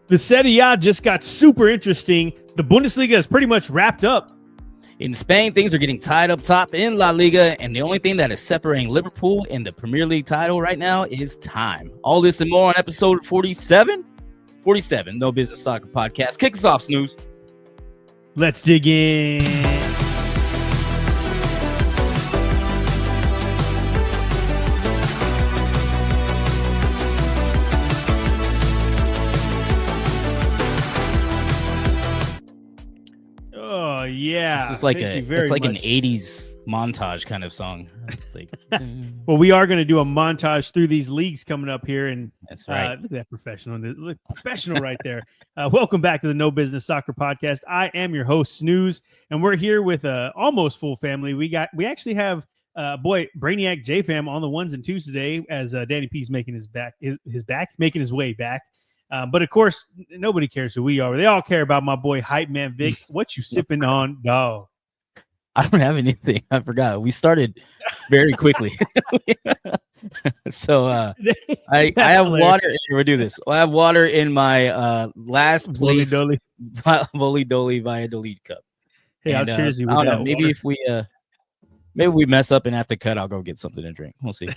The Serie A just got super interesting. The Bundesliga is pretty much wrapped up. In Spain, things are getting tied up top in La Liga, and the only thing that is separating Liverpool and the Premier League title right now is time. All this and more on episode 47? 47, No Business Soccer Podcast. Kick us off, Snooze. Let's dig in. Oh yeah, This is like an 80s montage kind of song. It's like, well, we are going to do a montage through these leagues coming up here, and that's right. Look at that professional right there. Welcome back to the No Business Soccer Podcast. I am your host Snooze, and we're here with a almost full family. We actually have Brainiac J-Fam on the ones and twos today, as Danny P's making his way back. But of course, nobody cares who we are. They all care about my boy Hype Man Vic. What you sipping on, dog? I don't have anything. I forgot. We started very quickly. So I have water. We'll do this. I have water in my last place Voli Doli Valladolid cup. Hey, I'll cheers you with that. Maybe if we mess up and have to cut, I'll go get something to drink. We'll see.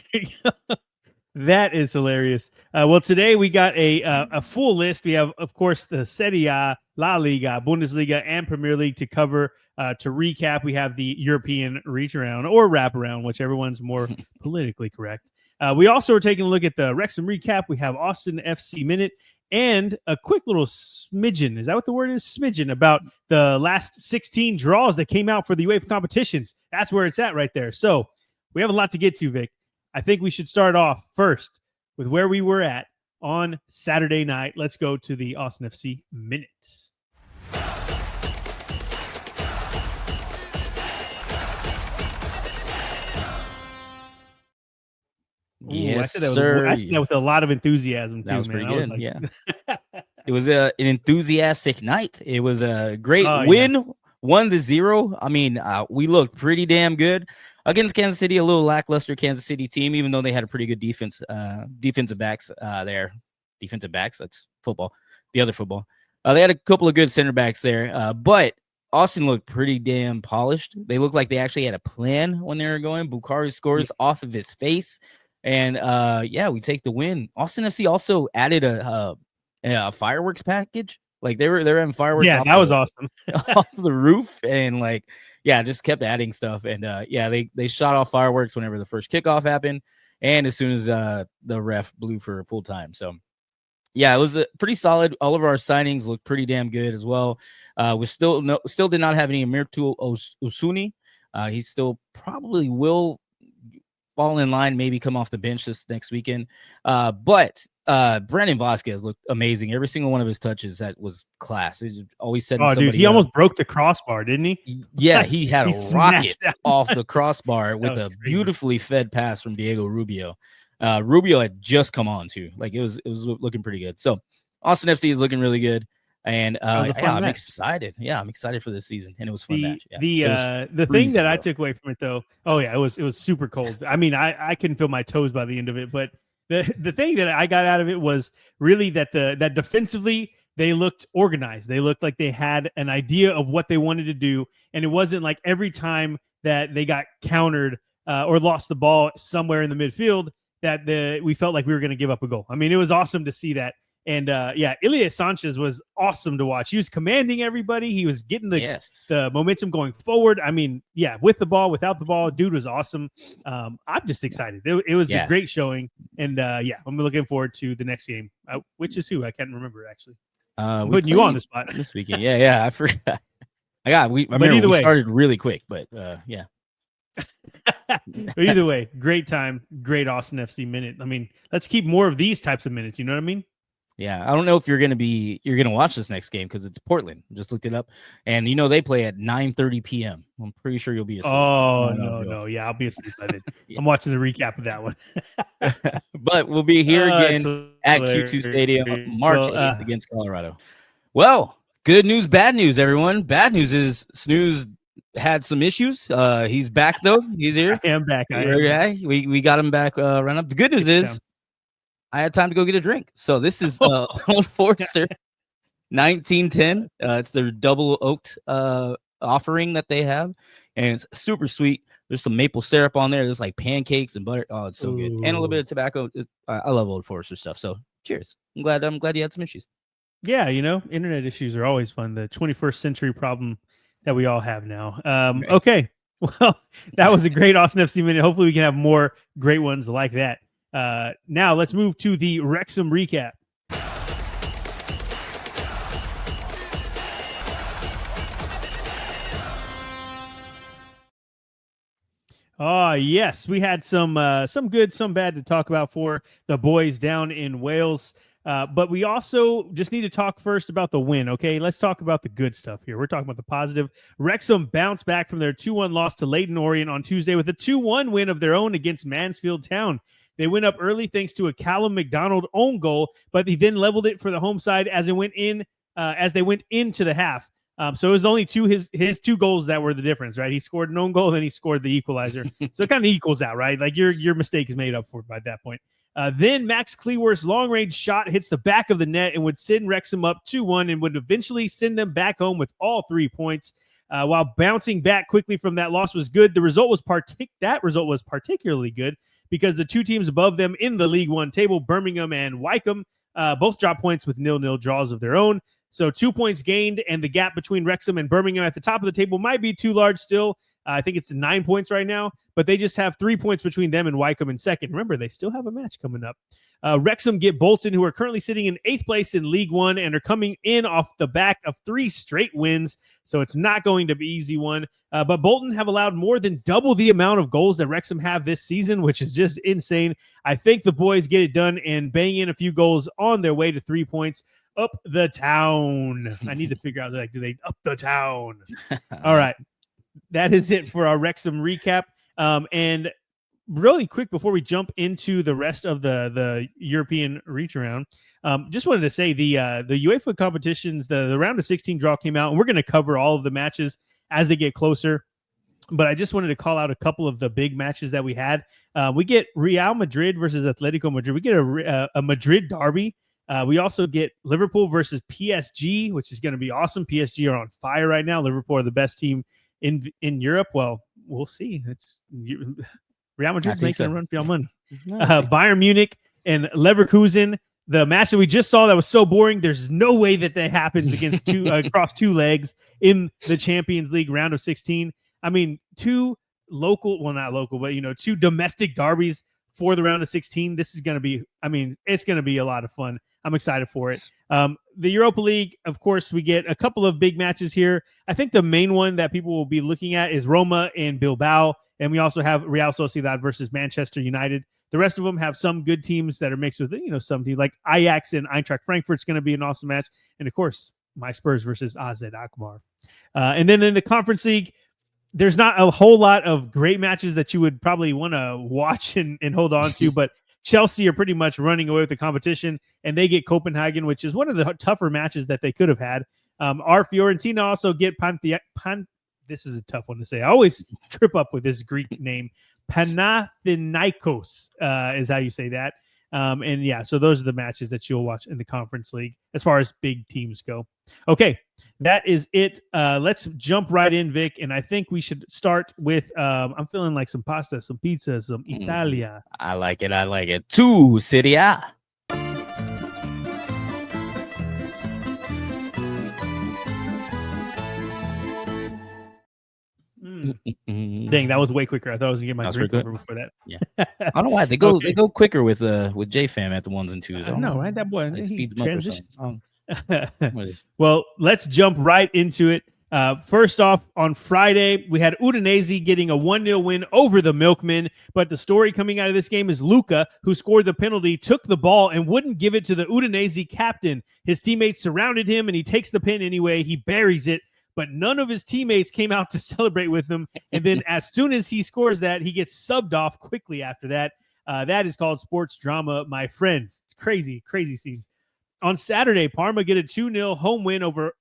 That is hilarious. Well, today we got a full list. We have, of course, the Serie A, La Liga, Bundesliga, and Premier League to cover. To recap, we have the European reach around or wrap around, whichever one's more politically correct. We also are taking a look at the Wrexham recap. We have Austin FC Minute and a quick little smidgen. Is that what the word is? Smidgen about the last 16 draws that came out for the UEFA competitions. That's where it's at right there. So we have a lot to get to, Vic. I think we should start off first with where we were at on Saturday night. Let's go to the Austin FC Minute. Yes, sir. I said that with a lot of enthusiasm, too. That was man. pretty good, like... yeah. It was an enthusiastic night. It was a great win, 1-0. I mean, we looked pretty damn good against Kansas City, a little lackluster Kansas City team, even though they had a pretty good defensive backs there. Defensive backs, that's football. The other football. They had a couple of good center backs there, but Austin looked pretty damn polished. They looked like they actually had a plan when they were going. Bukhari scores off of his face. And we take the win. Austin FC also added a fireworks package. Like they were having fireworks. Yeah, that was awesome. Off the roof, and just kept adding stuff. And they shot off fireworks whenever the first kickoff happened, and as soon as the ref blew for full time. So it was pretty solid. All of our signings looked pretty damn good as well. We still did not have any Mirtu Usuni. He still probably will fall in line, maybe come off the bench this next weekend. But Brandon Vasquez looked amazing. Every single one of his touches, that was class. He's always setting somebody dude, he almost broke the crossbar, didn't he? Yeah, he had a rocket off the crossbar with a beautifully fed pass from Diego Rubio. Rubio had just come on too. Like it was looking pretty good. So Austin FC is looking really good. And I'm excited. Yeah, I'm excited for this season, and it was a fun match. Yeah. The thing that I took away from it, though, it was super cold. I mean, I couldn't feel my toes by the end of it, but the thing that I got out of it was really that that defensively they looked organized. They looked like they had an idea of what they wanted to do, and it wasn't like every time that they got countered or lost the ball somewhere in the midfield that we felt like we were going to give up a goal. I mean, it was awesome to see that. And Ilya Sanchez was awesome to watch. He was commanding everybody. He was getting the momentum going forward. I mean, with the ball, without the ball, dude was awesome. I'm just excited. It was a great showing. And I'm looking forward to the next game, which is who? I can't remember, actually. I'm putting you on the spot. This weekend. Yeah, I forgot. We started really quick, but yeah. But either way, great time, great Austin FC minute. I mean, let's keep more of these types of minutes. You know what I mean? Yeah, I don't know if you're gonna watch this next game because it's Portland. Just looked it up, and they play at 9:30 p.m. I'm pretty sure you'll be asleep. Oh no, yeah, I'll be asleep by then. I'm watching the recap of that one. But we'll be here again at Q2 Stadium March 8th against Colorado. Well, good news, bad news, everyone. Bad news is Snooze had some issues. He's back though. He's here. I am back. We got him back. Run up. The good news is I had time to go get a drink. So this is Owen Forster 1910. It's their double oaked offering that they have, and it's super sweet. There's some maple syrup on there. There's like pancakes and butter. Oh, it's so good, and a little bit of tobacco. I love Old Forester stuff. So cheers. I'm glad you had some issues. Yeah, internet issues are always fun. The 21st century problem that we all have now. Right. Okay. Well, that was a great Austin FC minute. Hopefully we can have more great ones like that. Now let's move to the Wrexham recap. Yes, we had some good, some bad to talk about for the boys down in Wales. But we also just need to talk first about the win, okay? Let's talk about the good stuff here. We're talking about the positive. Wrexham bounced back from their 2-1 loss to Leyton Orient on Tuesday with a 2-1 win of their own against Mansfield Town. They went up early thanks to a Callum McDonald own goal, but he then leveled it for the home side as they went into the half. So it was only his 2 goals that were the difference, right? He scored an own goal, then he scored the equalizer. So it kind of equals out, right? Like your mistake is made up for by that point. Then Max Cleworth's long-range shot hits the back of the net and would send Wrexham up 2-1 and would eventually send them back home with all 3 points. While bouncing back quickly from that loss was good, that result was particularly good because the 2 teams above them in the League One table, Birmingham and Wycombe, both dropped points with 0-0 draws of their own. So 2 points gained, and the gap between Wrexham and Birmingham at the top of the table might be too large still. I think it's 9 points right now, but they just have 3 points between them and Wycombe in second. Remember, they still have a match coming up. Wrexham get Bolton, who are currently sitting in 8th place in League One and are coming in off the back of 3 straight wins, so it's not going to be an easy one. But Bolton have allowed more than double the amount of goals that Wrexham have this season, which is just insane. I think the boys get it done and bang in a few goals on their way to 3 points. Up the town. I need to figure out, do they up the town? All right. That is it for our Wrexham recap. And really quick before we jump into the rest of the European reach around, just wanted to say the UEFA competitions, the round of 16 draw came out, and we're going to cover all of the matches as they get closer. But I just wanted to call out a couple of the big matches that we had. We get Real Madrid versus Atletico Madrid. We get a Madrid derby. We also get Liverpool versus PSG, which is going to be awesome. PSG are on fire right now. Liverpool are the best team in Europe. Well, we'll see. Real Madrid's making a run for y'all money. Bayern Munich and Leverkusen, the match that we just saw that was so boring. There's no way that happens against across 2 legs in the Champions League round of 16. I mean, 2 not local, but 2 domestic derbies for the round of 16. This is going to be, it's going to be a lot of fun. I'm excited for it. The Europa League, of course, we get a couple of big matches here. I think the main one that people will be looking at is Roma and Bilbao. And we also have Real Sociedad versus Manchester United. The rest of them have some good teams that are mixed with, some teams like Ajax and Eintracht Frankfurt's going to be an awesome match. And of course, my Spurs versus AZ Alkmaar. And then in the Conference League, there's not a whole lot of great matches that you would probably want to watch and hold on to, but Chelsea are pretty much running away with the competition, and they get Copenhagen, which is one of the tougher matches that they could have had. Our Fiorentina also get this is a tough one to say. I always trip up with this Greek name. Panathinaikos is how you say that. And yeah, so those are the matches that you'll watch in the Conference League as far as big teams go. Okay, that is it. Let's jump right in, Vic. And I think we should start with, I'm feeling like some pasta, some pizza, some Italia. I like it. 2 Serie A. Dang, that was way quicker. I thought I was gonna get my drink over before that. Yeah, I don't know why they go they go quicker with JFam at the 1s and 2s. I know, right? That boy speeds them up or something. Well, let's jump right into it. First off, on Friday, we had Udinese getting a 1-0 win over the Milkmen. But the story coming out of this game is Luca, who scored the penalty, took the ball and wouldn't give it to the Udinese captain. His teammates surrounded him, and he takes the pin anyway. He buries it. But none of his teammates came out to celebrate with him. And then as soon as he scores that, he gets subbed off quickly after that. That is called sports drama, my friends. It's crazy, crazy scenes. On Saturday, Parma get a 2-0 home win over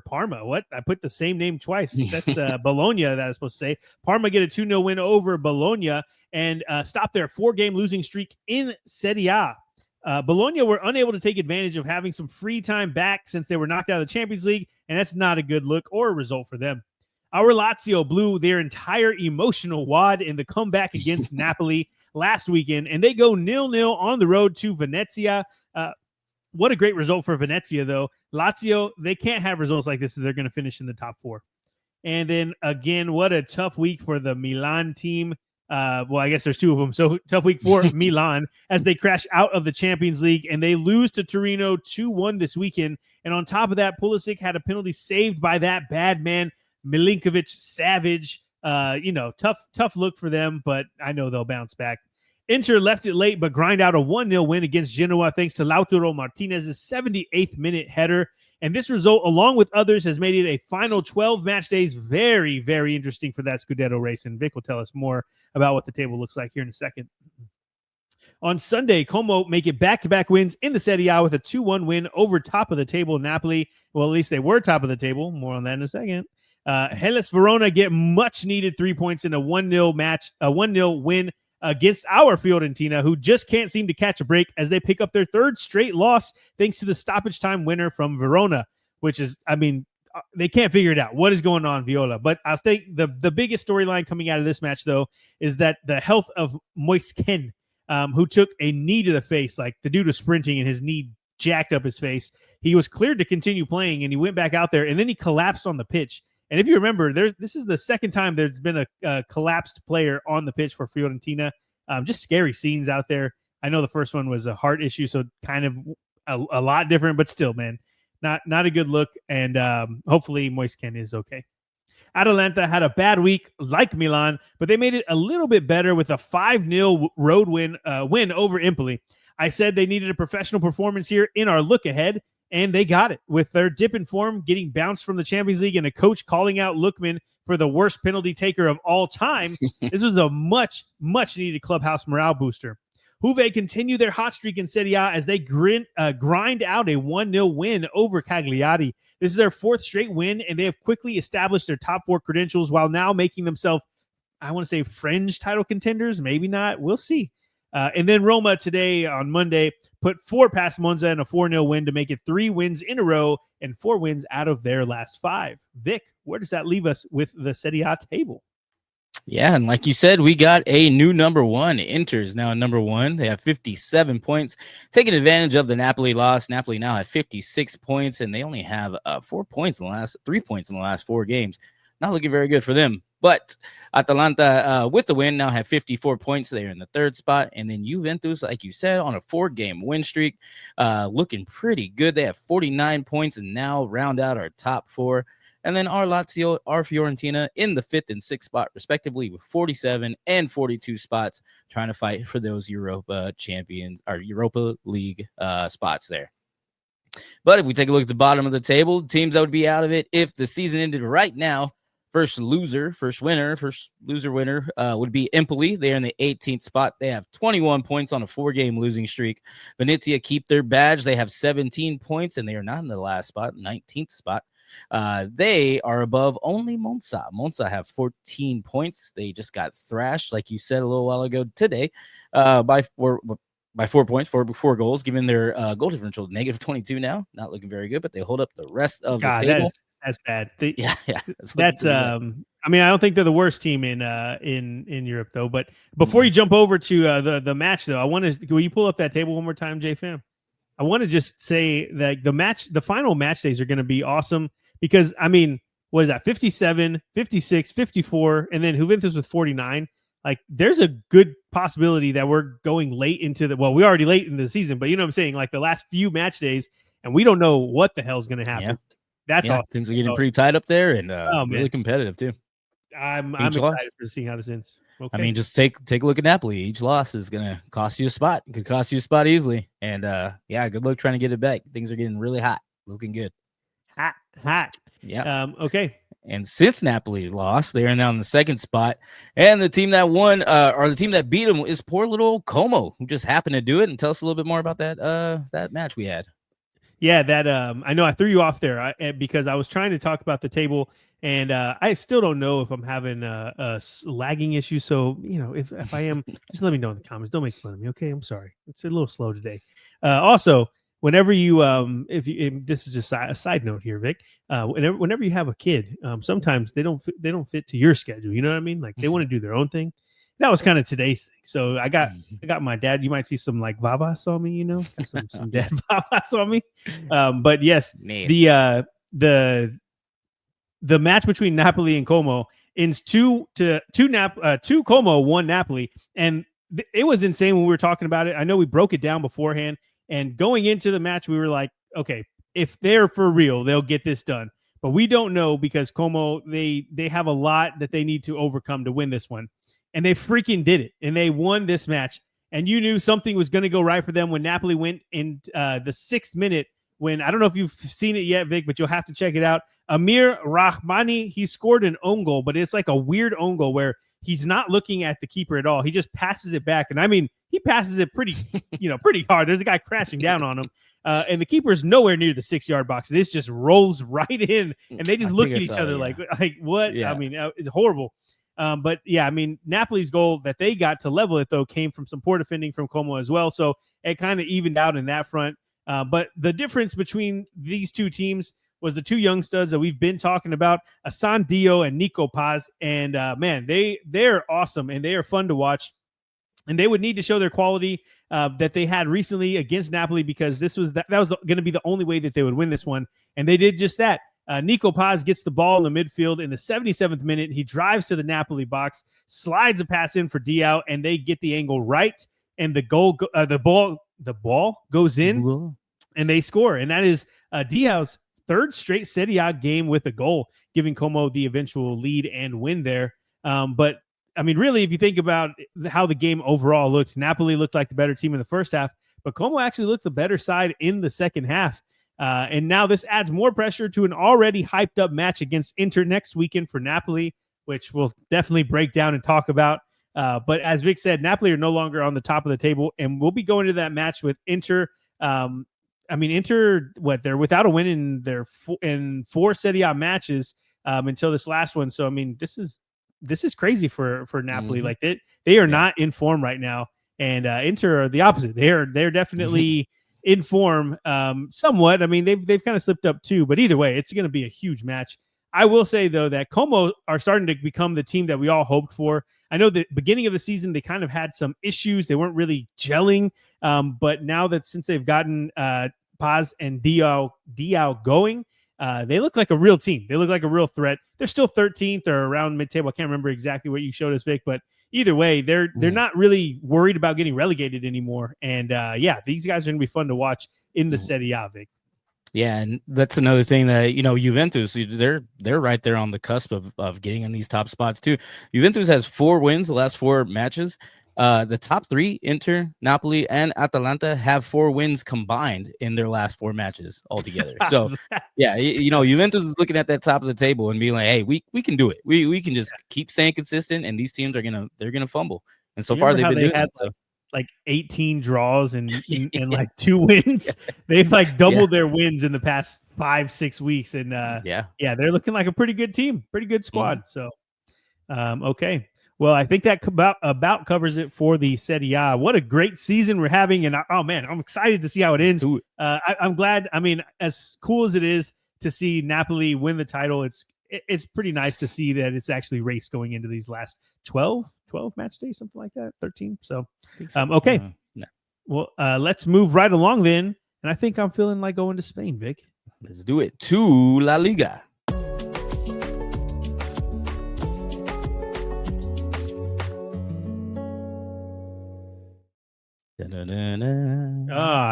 Parma. What? I put the same name twice. That's Bologna that I was supposed to say. Parma get a 2-0 win over Bologna and stop their 4-game losing streak in Serie A. Bologna were unable to take advantage of having some free time back since they were knocked out of the Champions League, and that's not a good look or a result for them. Our Lazio blew their entire emotional wad in the comeback against Napoli last weekend, and they go 0-0 on the road to Venezia. What a great result for Venezia, though. Lazio, they can't have results like this if they're going to finish in the top four. And then, again, what a tough week for the Milan team. Well, I guess there's two of them. So tough week for Milan as they crash out of the Champions League and they lose to Torino 2-1 this weekend. And on top of that, Pulisic had a penalty saved by that bad man, Milinkovic Savage. Tough look for them, but I know they'll bounce back. Inter left it late, but grind out a 1-0 win against Genoa thanks to Lautaro Martinez's 78th minute header. And this result, along with others, has made it a final 12 match days very, very interesting for that Scudetto race. And Vic will tell us more about what the table looks like here in a second. On Sunday, Como make it back-to-back wins in the Serie A with a 2-1 win over top of the table Napoli. Well, at least they were top of the table. More on that in a second. Hellas Verona get much-needed 3 points in a 1-0 win against our Fiorentina, who just can't seem to catch a break as they pick up their third straight loss thanks to the stoppage time winner from Verona, which is, they can't figure it out. What is going on, Viola? But I think the biggest storyline coming out of this match, though, is that the health of Moise Kean, who took a knee to the face, like the dude was sprinting and his knee jacked up his face. He was cleared to continue playing and he went back out there and then he collapsed on the pitch. And if you remember, this is the second time there's been a collapsed player on the pitch for Fiorentina. Just scary scenes out there. I know the first one was a heart issue, so kind of a lot different, but still, man, not a good look. And hopefully Moise Kean is okay. Atalanta had a bad week like Milan, but they made it a little bit better with a 5-0 road win over Empoli. I said they needed a professional performance here in our look ahead, and they got it with their dip in form, getting bounced from the Champions League and a coach calling out Lookman for the worst penalty taker of all time. This was a much, much needed clubhouse morale booster. Juve continue their hot streak in Serie A as they grind out a 1-0 win over Cagliari. This is their fourth straight win, and they have quickly established their top four credentials while now making themselves, I want to say, fringe title contenders. Maybe not. We'll see. And then Roma today on Monday put 4 past Monza in a 4-0 win to make it 3 wins in a row and 4 wins out of their last 5. Vic, where does that leave us with the Serie A table? Yeah, and like you said, we got a new number one. Inter's now number one. They have 57 points, taking advantage of the Napoli loss. Napoli now have 56 points, and they only have 3 points in the last 4 games. Not looking very good for them. But Atalanta, with the win, now have 54 points. They're in the 3rd spot. And then Juventus, like you said, on a 4-game win streak, looking pretty good. They have 49 points and now round out our top 4. And then our Lazio, our Fiorentina in the 5th and 6th spot, respectively, with 47 and 42 spots, trying to fight for those Europa League spots there. But if we take a look at the bottom of the table, teams that would be out of it if the season ended right now, first loser winner would be Empoli. They're in the 18th spot. They have 21 points on a 4-game losing streak. Venezia keep their badge. They have 17 points, and they are not in the last spot, 19th spot. They are above only Monza. Monza have 14 points. They just got thrashed, like you said a little while ago today, by 4 points, 4 goals, giving their goal differential -22 now. Not looking very good, but they hold up the rest of the table. That's bad. Yeah. That's I don't think they're the worst team in Europe though. But before you jump over to the match though, will you pull up that table one more time, JFam? I want to just say that the final match days are going to be awesome because what is that? 57, 56, 54, and then Juventus with 49. Like there's a good possibility that we're going late into we're already late into the season, but you know what I'm saying? Like the last few match days, and we don't know what the hell is going to happen. Yeah. That's all. Things are getting pretty tight up there and really competitive too. I'm excited to see how this ends. Okay. Just take a look at Napoli. Each loss is going to cost you a spot. It could cost you a spot easily. And good luck trying to get it back. Things are getting really hot. Looking good. Hot. Yeah. Okay. And since Napoli lost, they are now in the 2nd spot. And the team that won, or the team that beat them, is poor little Como, who just happened to do it. And tell us a little bit more about that match we had. Yeah, that I know I threw you off there because I was trying to talk about the table, and I still don't know if I'm having a lagging issue. So if I am, just let me know in the comments. Don't make fun of me, okay? I'm sorry. It's a little slow today. Also, whenever you if this is just a side note here, Vic. Whenever you have a kid, sometimes they don't fit to your schedule. You know what I mean? Like they want to do their own thing. That was kind of today's thing. So I got my dad. You might see some like vavas on me. Got some dad vavas on me. But yes, the match between Napoli and Como ends 2 Como, 1 Napoli, and it was insane when we were talking about it. I know we broke it down beforehand, and going into the match, we were like, okay, if they're for real, they'll get this done. But we don't know because Como, they have a lot that they need to overcome to win this one. And they freaking did it. And they won this match. And you knew something was going to go right for them when Napoli went in the 6th minute when, I don't know if you've seen it yet, Vic, but you'll have to check it out. Amir Rahmani, he scored an own goal, but it's like a weird own goal where he's not looking at the keeper at all. He just passes it back. And I mean, he passes it pretty hard. There's a guy crashing down on him. And the keeper's nowhere near the 6-yard box. This just rolls right in, and they just look at each other like what? Yeah. I mean, it's horrible. But yeah, I mean, Napoli's goal that they got to level it, though, came from some poor defending from Como as well. So it kind of evened out in that front. But the difference between these two teams was the 2 young studs that we've been talking about, Asan Dio and Nico Paz. And man, they're awesome and they are fun to watch. And they would need to show their quality that they had recently against Napoli because that was going to be the only way that they would win this one. And they did just that. Nico Paz gets the ball in the midfield in the 77th minute. He drives to the Napoli box, slides a pass in for Diao, and they get the angle right. And the ball goes in, and they score. And that is Diao's 3rd straight Serie A game with a goal, giving Como the eventual lead and win there. But I mean, really, if you think about how the game overall looked, Napoli looked like the better team in the first half, but Como actually looked the better side in the second half. And now this adds more pressure to an already hyped up match against Inter next weekend for Napoli, which we'll definitely break down and talk about. But as Vic said, Napoli are no longer on the top of the table, and we'll be going to that match with Inter. Inter, they're without a win in their 4 Serie A matches until this last one. So, I mean, this is crazy for Napoli. Like they are not in form right now, and Inter are the opposite. They're definitely in form somewhat. I mean, they've kind of slipped up too, but either way, it's going to be a huge match. I will say, though, that Como are starting to become the team that we all hoped for. I know the beginning of the season, they kind of had some issues. They weren't really gelling. But now that since they've gotten Paz and Diao going, they look like a real team. They look like a real threat. They're still 13th or around mid-table. I can't remember exactly what you showed us, Vic, but either way, they're not really worried about getting relegated anymore. And these guys are going to be fun to watch in the Serie A, Vic. Yeah, and that's another thing that, Juventus, they're right there on the cusp of getting in these top spots too. Juventus has 4 wins the last 4 matches. The top 3, Inter, Napoli, and Atalanta, have 4 wins combined in their last 4 matches altogether. So, yeah, Juventus is looking at that top of the table and being like, hey, we can do it. We can just keep staying consistent, and these teams they're gonna fumble. And so far they've been doing that. So. Like 18 draws and like 2 wins. They've like doubled their wins in the past 5-6 weeks. And they're looking like a pretty good team, pretty good squad. So, okay. Well, I think that about covers it for the Serie A. What a great season we're having. And I'm excited to see how it ends. I'm glad. I mean, as cool as it is to see Napoli win the title, it's pretty nice to see that it's actually race going into these last 12 match days, something like that, 13. So, okay. Well, let's move right along then. And I think I'm feeling like going to Spain, Vic. Let's do it. To La Liga.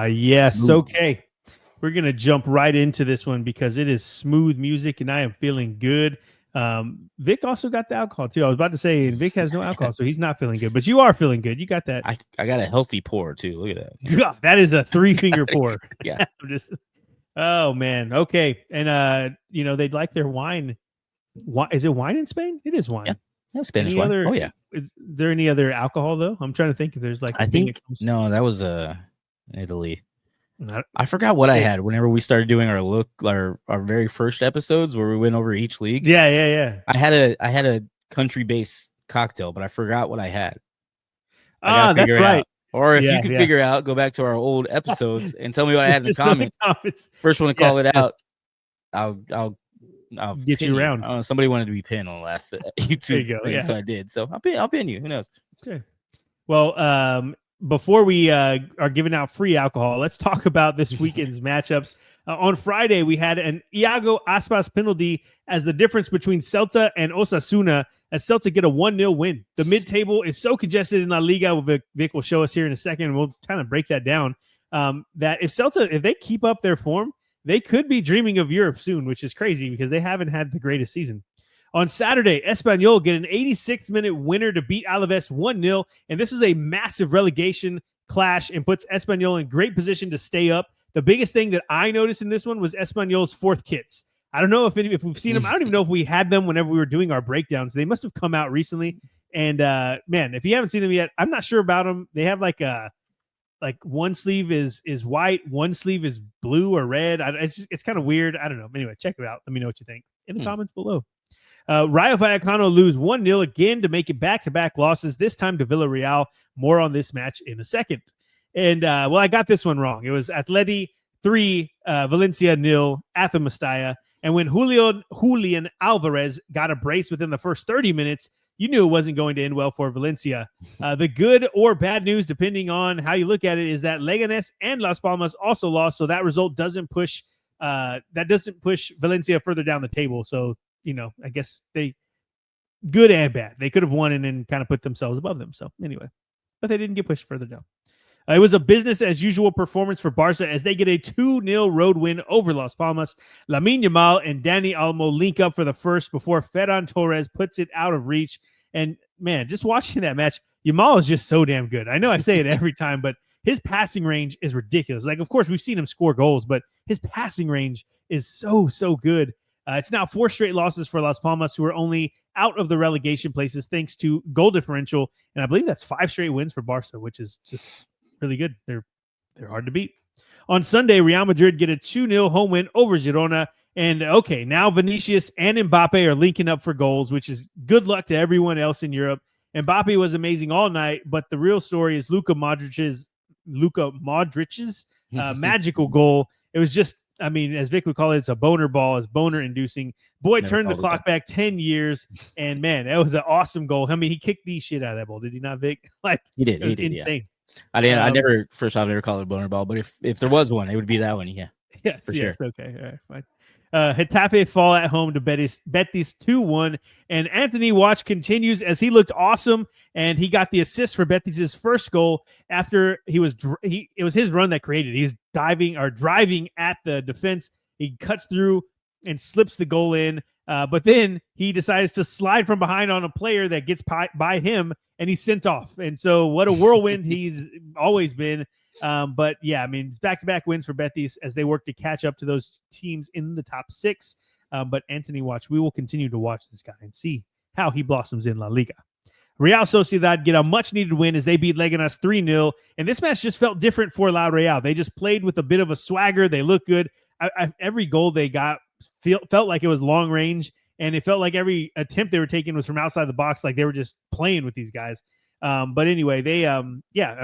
Yes. Smooth. Okay. We're going to jump right into this one because it is smooth music and I am feeling good. Vic also got the alcohol too. I was about to say Vic has no alcohol, so he's not feeling good, but you are feeling good. You got that. I got a healthy pour too. Look at that. God, that is a 3-finger pour. Yeah. Oh man. Okay. And they'd like their wine. Is it wine in Spain? It is wine. Yeah. Spanish wine. Oh yeah. Is there any other alcohol though? I'm trying to think if there's like. I think no. That was Italy. I forgot what I had whenever we started doing our very first episodes where we went over each league. Yeah. I had a country based cocktail, but I forgot what I had. That's right. Or if you Yeah, can yeah. figure out, go back to our old episodes and tell me what I had in the Just in the comments. First one to call Yes, it yes. out, I'll Get pin you you. around. I don't know, somebody wanted to be pinned on the last There YouTube you go. thing, Yeah. so I did. So I'll pin you. Who knows? Okay. Well, before we are giving out free alcohol, let's talk about this weekend's matchups. On Friday, we had an Iago Aspas penalty as the difference between Celta and Osasuna, as Celta get a 1-0 win. The mid-table is so congested in La Liga, Vic will show us here in a second, and we'll kind of break that down, that if Celta, if they keep up their form, they could be dreaming of Europe soon, which is crazy because they haven't had the greatest season. On Saturday, Espanyol get an 86th minute winner to beat Alaves 1-0, and this is a massive relegation clash and puts Espanyol in great position to stay up. The biggest thing that I noticed in this one was Espanyol's fourth kits. I don't know if we've seen them. I don't even know if we had them whenever we were doing our breakdowns. They must have come out recently. And man, if you haven't seen them yet, I'm not sure about them. They have like one sleeve is white, one sleeve is blue or red. It's kind of weird. I don't know. Anyway, check it out. Let me know what you think in the comments below. Rayo Vallecano lose 1-0 again to make it back-to-back losses, this time to Villarreal. More on this match in a second. And, well, I got this one wrong. It was Atleti 3, Valencia 0 at the Mestalla. And when Julian Alvarez got a brace within the first 30 minutes, you knew it wasn't going to end well for Valencia. The good or bad news, depending on how you look at it, is that Leganes and Las Palmas also lost, so that result doesn't push Valencia further down the table. So, I guess they good and bad. They could have won and then kind of put themselves above them. So anyway, but they didn't get pushed further down. It was a business as usual performance for Barca as they get a 2-0 road win over Las Palmas. Lamine Yamal and Dani Olmo link up for the first before Ferran Torres puts it out of reach. And man, just watching that match, Yamal is just so damn good. I know I say it every time, but his passing range is ridiculous. Like, of course, we've seen him score goals, but his passing range is so good. It's now 4 straight losses for Las Palmas, who are only out of the relegation places thanks to goal differential. And I believe that's 5 straight wins for Barca, which is just really good. They're hard to beat. On Sunday, Real Madrid get a 2-0 home win over Girona. And okay, now Vinicius and Mbappe are linking up for goals, which is good luck to everyone else in Europe. Mbappe was amazing all night, but the real story is Luka Modric's magical goal. It was just, I mean, as Vic would call it, it's a boner ball. It's boner inducing. Boy, turned the clock back 10 years. And man, that was an awesome goal. I mean, he kicked the shit out of that ball. Did he not, Vic? Like, he did. It was he did, insane. Yeah. I never called it a boner ball, but if there was one, it would be that one. Yeah. Yes, for yes, sure. Okay. All right, fine. Getafe fall at home to Betis 2-1, and Anthony Watch continues as he looked awesome, and he got the assist for Betis' first goal after it was his run that created. He's driving at the defense. He cuts through and slips the goal in, but then he decides to slide from behind on a player that gets by him, and he's sent off. And so what a whirlwind he's always been. But yeah, I mean, it's back-to-back wins for Betis as they work to catch up to those teams in the top 6. But Anthony Watch, we will continue to watch this guy and see how he blossoms in La Liga. Real Sociedad get a much-needed win as they beat Leganes 3-0. And this match just felt different for La Real. They just played with a bit of a swagger. They looked good. Every goal they got felt like it was long range, and it felt like every attempt they were taking was from outside the box, like they were just playing with these guys. But anyway, they, I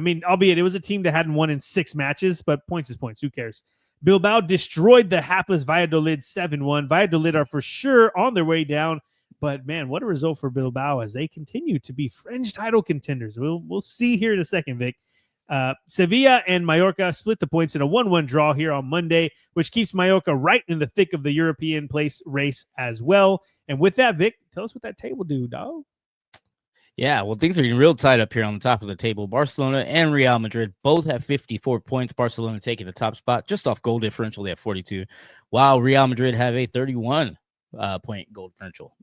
mean, albeit it was a team that hadn't won in 6 matches, but points is points. Who cares? Bilbao destroyed the hapless Valladolid 7-1. Valladolid are for sure on their way down, but man, what a result for Bilbao as they continue to be French title contenders. We'll see here in a second, Vic. Sevilla and Mallorca split the points in a 1-1 draw here on Monday, which keeps Mallorca right in the thick of the European place race as well. And with that, Vic, tell us what that table do, dog. Yeah, well, things are getting real tight up here on the top of the table. Barcelona and Real Madrid both have 54 points. Barcelona taking the top spot just off goal differential. They have 42, while Real Madrid have a 31 point goal differential.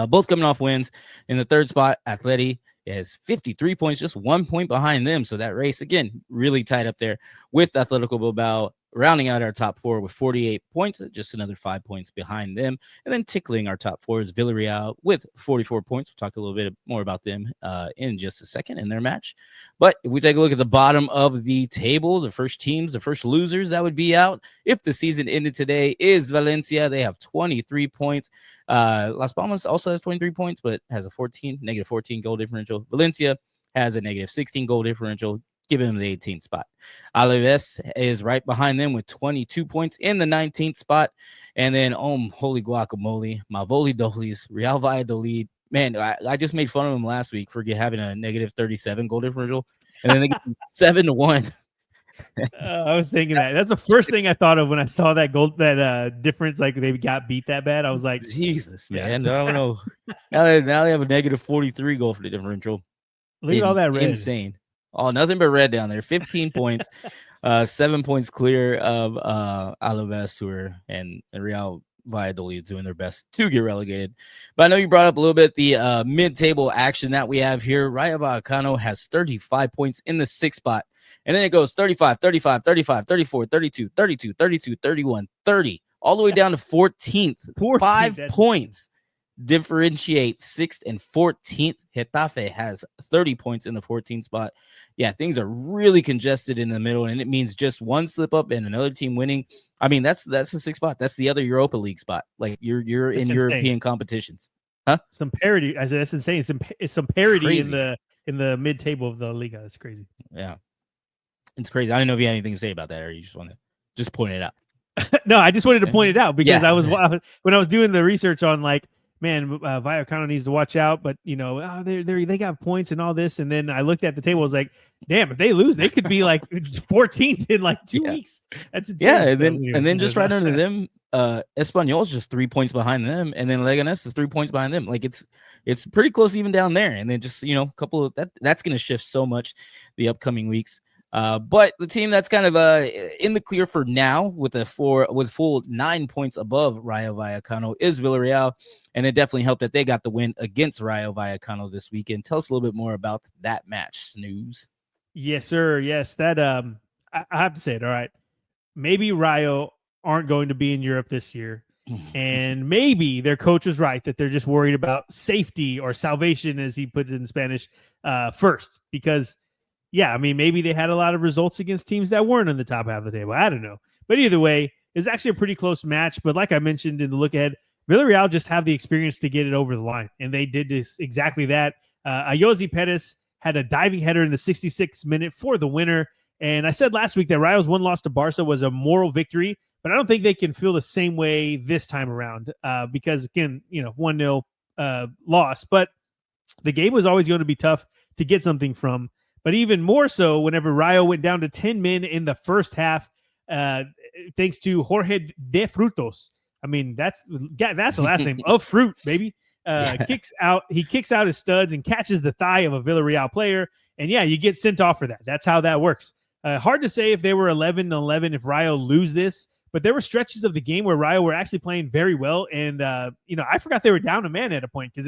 Both coming off wins. In the third spot, Atleti is 53 points, just 1 point behind them. So that race, again, really tight up there with Atletico Bilbao rounding out our top 4 with 48 points, just another 5 points behind them. And then tickling our top 4 is Villarreal with 44 points. We'll talk a little bit more about them in just a second in their match. But if we take a look at the bottom of the table, the first teams, the first losers that would be out if the season ended today is Valencia. They have 23 points. Las Palmas also has 23 points, but has a negative 14 goal differential. Valencia has a negative 16 goal differential, giving them the 18th spot. Alaves is right behind them with 22 points in the 19th spot. And then, holy guacamole, my Volidolis, Real Valladolid. Man, I just made fun of them last week for having a negative 37 goal differential. And then they get 7-1. I was thinking that's the first thing I thought of when I saw that difference. Like they got beat that bad. I was like, Jesus, man. I don't know. Now they have a negative 43 goal for the differential. Look at all that red. Insane. Oh, nothing but red down there. 15 points, 7 points clear of Alaves, and Real Valladolid doing their best to get relegated. But I know you brought up a little bit the mid-table action that we have here. Rayo Vallecano has 35 points in the 6th spot. And then it goes 35, 35, 35, 34, 32, 32, 32, 31, 30, all the way down to 14th. 5 points differentiate 6th and 14th. Getafe has 30 points in the 14th spot. Yeah, things are really congested in the middle, and it means just one slip up and another team winning. I mean, that's the 6th spot. That's the other Europa League spot. Like you're in insane. European competitions. Huh? Some parity. I said that's insane. Some parity in the mid table of the Liga. That's crazy. Yeah. It's crazy. I didn't know if you had anything to say about that, or you just want to just point it out. No, I just wanted to point it out because I was when I was doing the research on Vallecano needs to watch out, but they got points and all this, and then I looked at the table. I was like, damn, if they lose, they could be like 14th in like 2 weeks. That's insane. Yeah, and then just right under them, Espanyol's just 3 points behind them, and then Leganes is 3 points behind them. Like it's pretty close even down there, and then just a couple of that's going to shift so much the upcoming weeks. But the team that's kind of in the clear for now with full 9 points above Rayo Vallecano is Villarreal, and it definitely helped that they got the win against Rayo Vallecano this weekend. Tell us a little bit more about that match, Snooze. Yes, sir. Yes, that I have to say it. All right, maybe Rayo aren't going to be in Europe this year, and maybe their coach was right that they're just worried about safety or salvation, as he puts it in Spanish, first because. Yeah, I mean, maybe they had a lot of results against teams that weren't on the top half of the table. I don't know. But either way, it was actually a pretty close match. But like I mentioned in the look ahead, Villarreal just have the experience to get it over the line. And they did this exactly that. Ayoze Perez had a diving header in the 66th minute for the winner. And I said last week that Rayo's one loss to Barca was a moral victory. But I don't think they can feel the same way this time around because, again, 1-0 loss. But the game was always going to be tough to get something from. But even more so whenever Rayo went down to 10 men in the first half, thanks to Jorge de Frutos. I mean, that's the last name of fruit, baby. He kicks out his studs and catches the thigh of a Villarreal player. And yeah, you get sent off for that. That's how that works. Hard to say if they were 11-11 if Rayo lose this, but there were stretches of the game where Rayo were actually playing very well. And, I forgot they were down a man at a point because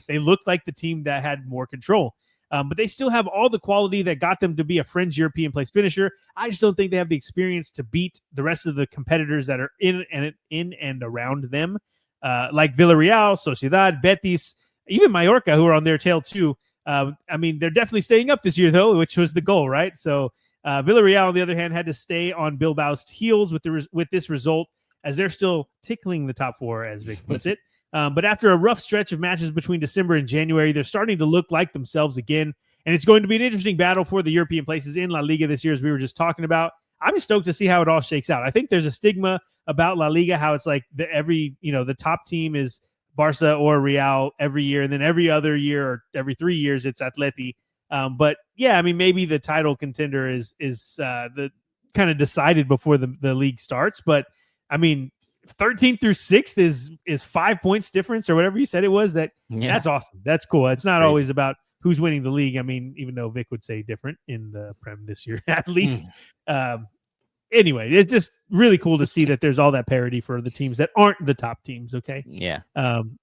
they looked like the team that had more control. But they still have all the quality that got them to be a fringe European place finisher. I just don't think they have the experience to beat the rest of the competitors that are in and around them, like Villarreal, Sociedad, Betis, even Mallorca, who are on their tail too. I mean, they're definitely staying up this year, though, which was the goal, right? So Villarreal, on the other hand, had to stay on Bilbao's heels with this result, as they're still tickling the top four, as Vic puts it. But after a rough stretch of matches between December and January, they're starting to look like themselves again. And it's going to be an interesting battle for the European places in La Liga this year, as we were just talking about. I'm just stoked to see how it all shakes out. I think there's a stigma about La Liga, how it's like the top team is Barca or Real every year. And then every other year or every 3 years, it's Atleti. But yeah, I mean, maybe the title contender is the kind of decided before the league starts. But I mean, 13th through 6th is 5 points difference or whatever you said it was. That's awesome. That's cool. It's not always about who's winning the league. I mean, even though Vic would say different in the Prem this year, at least. Anyway, it's just really cool to see that there's all that parity for the teams that aren't the top teams. Okay. Yeah.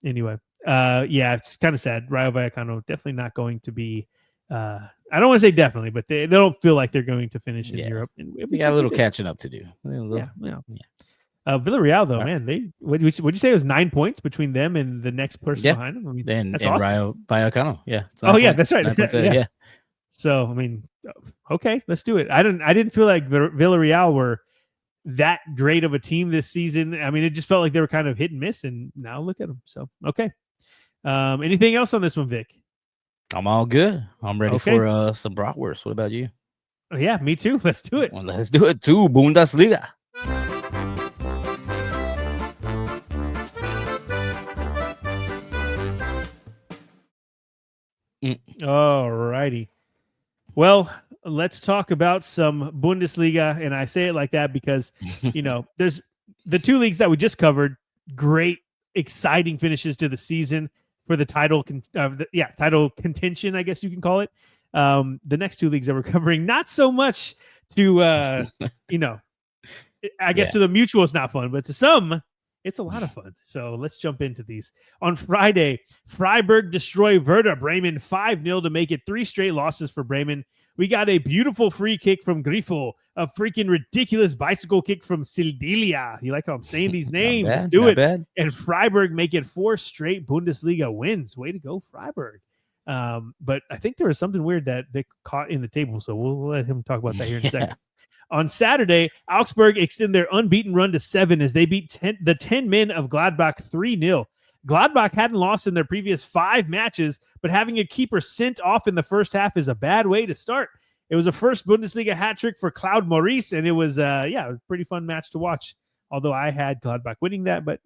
Anyway, it's kind of sad. Rayo Vallecano definitely not going to be. I don't want to say definitely, but they don't feel like they're going to finish in Europe. We got a little catching up to do. Yeah. Villarreal, though, man, would you say it was 9 points between them and the next person behind them? I mean, that's awesome. Rayo Vallecano, yeah. That's right. Yeah. So, I mean, okay, let's do it. I didn't feel like Villarreal were that great of a team this season. I mean, it just felt like they were kind of hit and miss, and now look at them. So, okay. Anything else on this one, Vic? I'm all good. I'm ready Okay. for some bratwurst. What about you? Yeah, me too. Let's do it. Well, let's do it too. Bundesliga. All righty. Well, let's talk about some Bundesliga. And I say it like that because, there's the two leagues that we just covered. Great, exciting finishes to the season for the title. Title contention, I guess you can call it. The next two leagues that we're covering, not so much to, I guess to the mutual, it's not fun, but to some, it's a lot of fun. So let's jump into these. On Friday, Freiburg destroy Werder Bremen 5-0 to make it 3 straight losses for Bremen. We got a beautiful free kick from Grifo, a freaking ridiculous bicycle kick from Sildilia. You like how I'm saying these names? Let's do it. Bad. And Freiburg make it 4 straight Bundesliga wins. Way to go, Freiburg. But I think there was something weird that they caught in the table, so we'll let him talk about that here in a second. On Saturday, Augsburg extend their unbeaten run to 7 as they beat the 10 men of Gladbach 3-0. Gladbach hadn't lost in their previous 5 matches, but having a keeper sent off in the first half is a bad way to start. It was a first Bundesliga hat trick for Claude Maurice, and it was a pretty fun match to watch. Although I had Gladbach winning that, but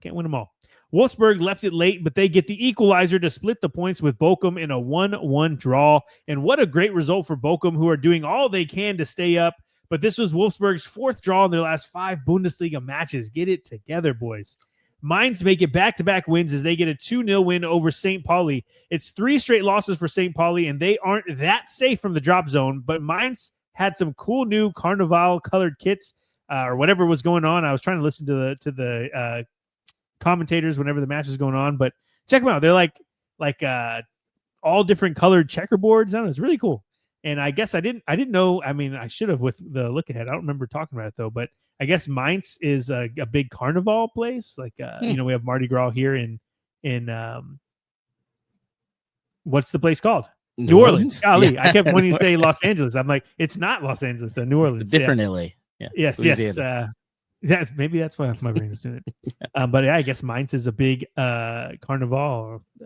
can't win them all. Wolfsburg left it late, but they get the equalizer to split the points with Bochum in a 1-1 draw. And what a great result for Bochum, who are doing all they can to stay up. But this was Wolfsburg's 4th draw in their last 5 Bundesliga matches. Get it together, boys. Mainz make it back-to-back wins as they get a 2-0 win over St. Pauli. It's 3 straight losses for St. Pauli, and they aren't that safe from the drop zone. But Mainz had some cool new Carnival-colored kits or whatever was going on. I was trying to listen to the commentators whenever the match is going on, but check them out. They're like all different colored checkerboards. I don't know, it's really cool. And I guess I didn't know. I mean, I should have with the look ahead. I don't remember talking about it though, but I guess Mainz is a big carnival place. Like we have Mardi Gras here in what's the place called? New Orleans. Golly, I kept wanting to say Los Angeles. I'm like, it's not Los Angeles, New Orleans. It's different LA. Yeah. Yes. Maybe that's why my brain was doing it. But I guess Mainz is a big carnival. I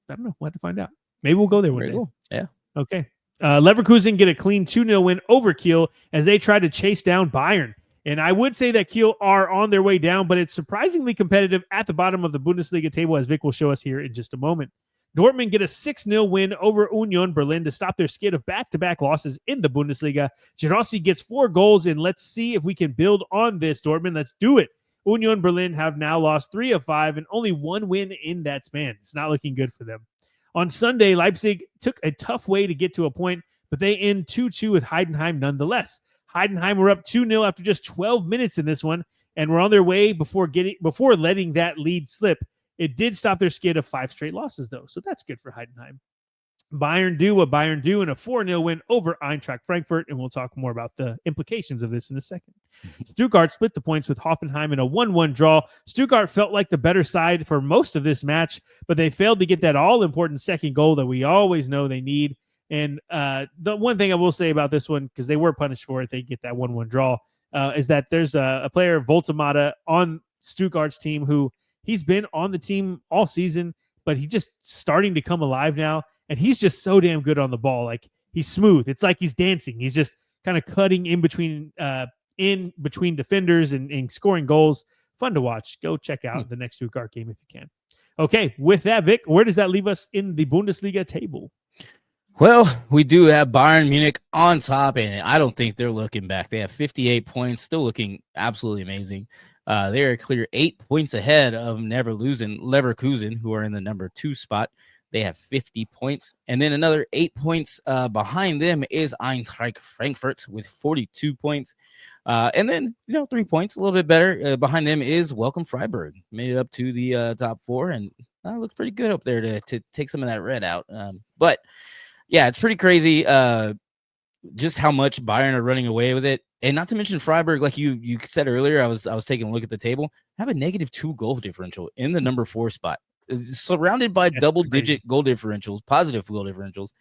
don't know. We'll have to find out. Maybe we'll go there one day. Cool. Yeah. Okay. Leverkusen get a clean 2-0 win over Kiel as they try to chase down Bayern. And I would say that Kiel are on their way down, but it's surprisingly competitive at the bottom of the Bundesliga table, as Vic will show us here in just a moment. Dortmund get a 6-0 win over Union Berlin to stop their skid of back-to-back losses in the Bundesliga. Girassi gets 4 goals, and let's see if we can build on this, Dortmund. Let's do it. Union Berlin have now lost 3 of 5 and only 1 win in that span. It's not looking good for them. On Sunday, Leipzig took a tough way to get to a point, but they end 2-2 with Heidenheim nonetheless. Heidenheim were up 2-0 after just 12 minutes in this one, and were on their way before letting that lead slip. It did stop their skid of 5 straight losses, though, so that's good for Heidenheim. Bayern do what Bayern do in a 4-0 win over Eintracht Frankfurt, and we'll talk more about the implications of this in a second. Stuttgart split the points with Hoffenheim in a 1-1 draw. Stuttgart felt like the better side for most of this match, but they failed to get that all-important second goal that we always know they need. And the one thing I will say about this one, because they were punished for it, they get that 1-1 draw, is that there's a player, Voltemata, on Stuttgart's team who he's been on the team all season, but he's just starting to come alive now. And he's just so damn good on the ball. Like, he's smooth. It's like he's dancing. He's just kind of cutting in between defenders and scoring goals. Fun to watch. Go check out the next Stuttgart game if you can. Okay, with that, Vic, where does that leave us in the Bundesliga table? Well, we do have Bayern Munich on top, and I don't think they're looking back. They have 58 points, still looking absolutely amazing. They're a clear 8 points ahead of Leverkusen, who are in the number 2 spot. They have 50 points. And then another 8 points behind them is Eintracht Frankfurt with 42 points. And then, 3 points, a little bit better. Behind them is Welcome Freiburg. Made it up to the top 4, and looks pretty good up there to take some of that red out. But, yeah, it's pretty crazy just how much Bayern are running away with it. And not to mention Freiburg, like you said earlier, I was taking a look at the table, have a -2 goal differential in the number 4 spot. Surrounded by double-digit goal differentials, positive goal differentials,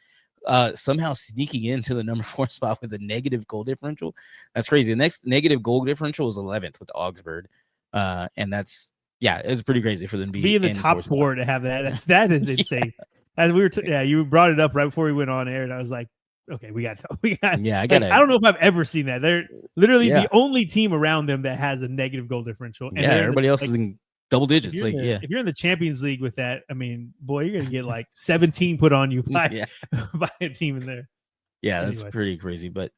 somehow sneaking into the number 4 spot with a negative goal differential. That's crazy. The next negative goal differential is 11th with Augsburg. And it's pretty crazy for them to be in the top 4 to have that. That is insane. as we were, you brought it up right before we went on air, and I was like, okay, we got. Yeah, I like, gotta. I don't know if I've ever seen that. They're literally Yeah. the only team around them that has a negative goal differential, and Yeah, everybody else is in double digits. Like, if you're in the Champions League with that, I mean, boy, you're gonna get like 17 put on you by yeah. by a team in there. Yeah, that's pretty crazy. But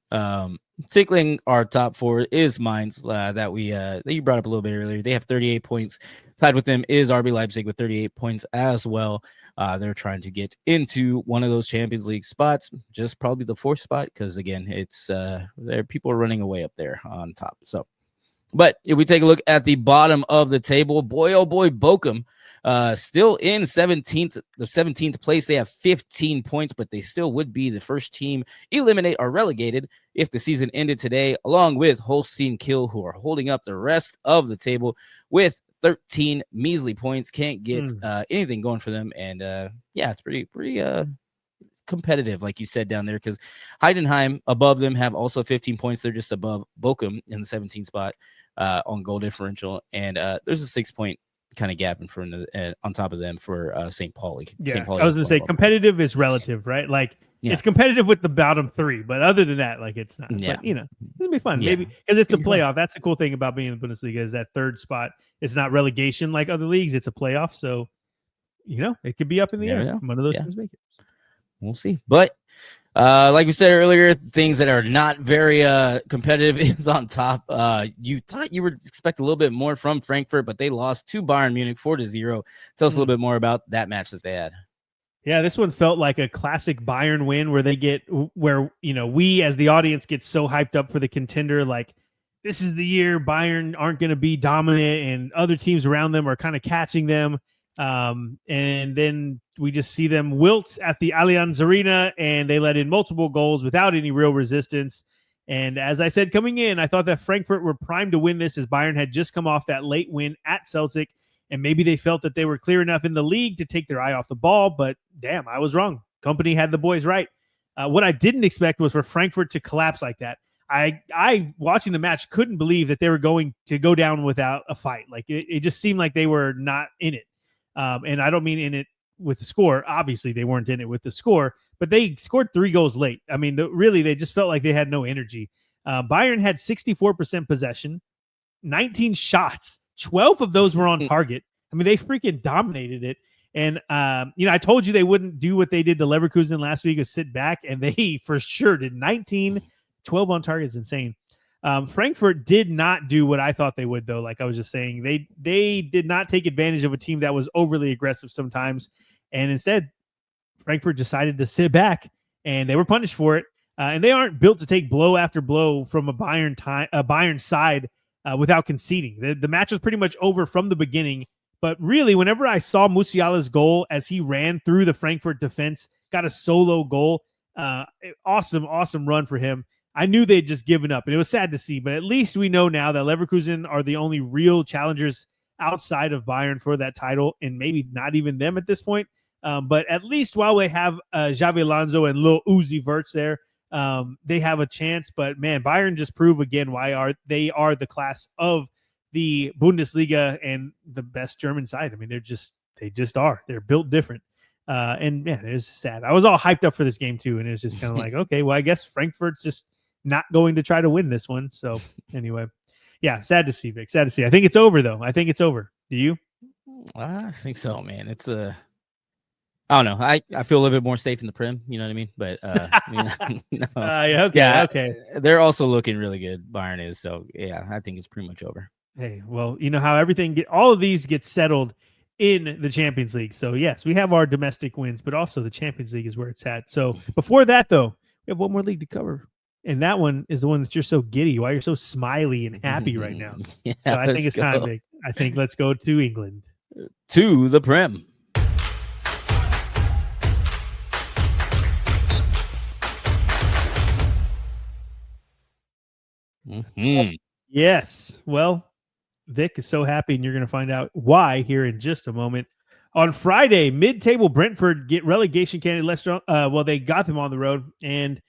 tickling our top four is Mainz that you brought up a little bit earlier. They have 38 points. Tied with them is RB Leipzig with 38 points as well. They're trying to get into one of those Champions League spots, just probably the fourth spot, because again, it's there people are running away up there on top. So, but if we take a look at the bottom of the table, boy, oh boy, Bochum. Still in the 17th place. They have 15 points, but they still would be the first team eliminated or relegated if the season ended today, along with Holstein Kiel, who are holding up the rest of the table with 13 measly points. Can't get anything going for them. And yeah, it's pretty competitive, like you said down there, because Heidenheim above them have also 15 points. They're just above Bochum in the 17th spot on goal differential. And there's a 6-point kind of gap in front of on top of them for St. Pauli. Yeah, St. Pauli I was gonna say competitive is relative, right? Like it's competitive with the bottom three, but other than that, like it's not. Yeah, but, it'll be fun, maybe because it's a playoff. Fun. That's the cool thing about being in the Bundesliga is that third spot. It's not relegation like other leagues; it's a playoff. So, it could be up in the air. One of those teams make it. We'll see, but. Like we said earlier, things that are not very competitive is on top. You thought you would expect a little bit more from Frankfurt, but they lost to Bayern Munich 4-0. Tell us a little bit more about that match that they had. Yeah, this one felt like a classic Bayern win where we as the audience get so hyped up for the contender. Like this is the year Bayern aren't going to be dominant and other teams around them are kind of catching them. And then we just see them wilt at the Allianz Arena and they let in multiple goals without any real resistance. And as I said, coming in, I thought that Frankfurt were primed to win this as Bayern had just come off that late win at Celtic. And maybe they felt that they were clear enough in the league to take their eye off the ball, but damn, I was wrong. Company had the boys right. What I didn't expect was for Frankfurt to collapse like that. I watching the match couldn't believe that they were going to go down without a fight. Like it just seemed like they were not in it. And I don't mean in it with the score. Obviously, they weren't in it with the score, but they scored 3 goals late. I mean, really, they just felt like they had no energy. Bayern had 64% possession, 19 shots. 12 of those were on target. I mean, they freaking dominated it. And, I told you they wouldn't do what they did to Leverkusen last week is sit back, and they for sure did. 19, 12 on target is insane. Frankfurt did not do what I thought they would, though. Like I was just saying, they did not take advantage of a team that was overly aggressive sometimes. And instead, Frankfurt decided to sit back, and they were punished for it. And they aren't built to take blow after blow from a Bayern side without conceding. The match was pretty much over from the beginning. But really, whenever I saw Musiala's goal as he ran through the Frankfurt defense, got a solo goal, awesome run for him. I knew they'd just given up, and it was sad to see. But at least we know now that Leverkusen are the only real challengers outside of Bayern for that title, and maybe not even them at this point. But at least while we have Xavi Alonso and Lil Uzi Verts there, they have a chance. But man, Bayern just prove again why they are the class of the Bundesliga and the best German side. I mean, they just are. They're built different. And man, it was sad. I was all hyped up for this game too, and it was just kind of like, okay, well, I guess Frankfurt's just not going to try to win this one. So anyway, yeah, sad to see, Vic. Sad to see. I think it's over, though. I think it's over. Do you? I think so, man. It's I don't know. I feel a little bit more safe in the Prem. You know what I mean? But no. Okay. They're also looking really good. Bayern is. So yeah, I think it's pretty much over. Hey, well, you know how all of these get settled in the Champions League. So yes, we have our domestic wins, but also the Champions League is where it's at. So before that, though, we have one more league to cover. And that one is the one that you're so giddy, why you're so smiley and happy right now. Yeah, so I think it's time, Vic. I think let's go to England. To the Prem. Yes. Well, Vic is so happy, and you're going to find out why here in just a moment. On Friday, mid-table Brentford get relegation candidate Leicester. They got them on the road. And,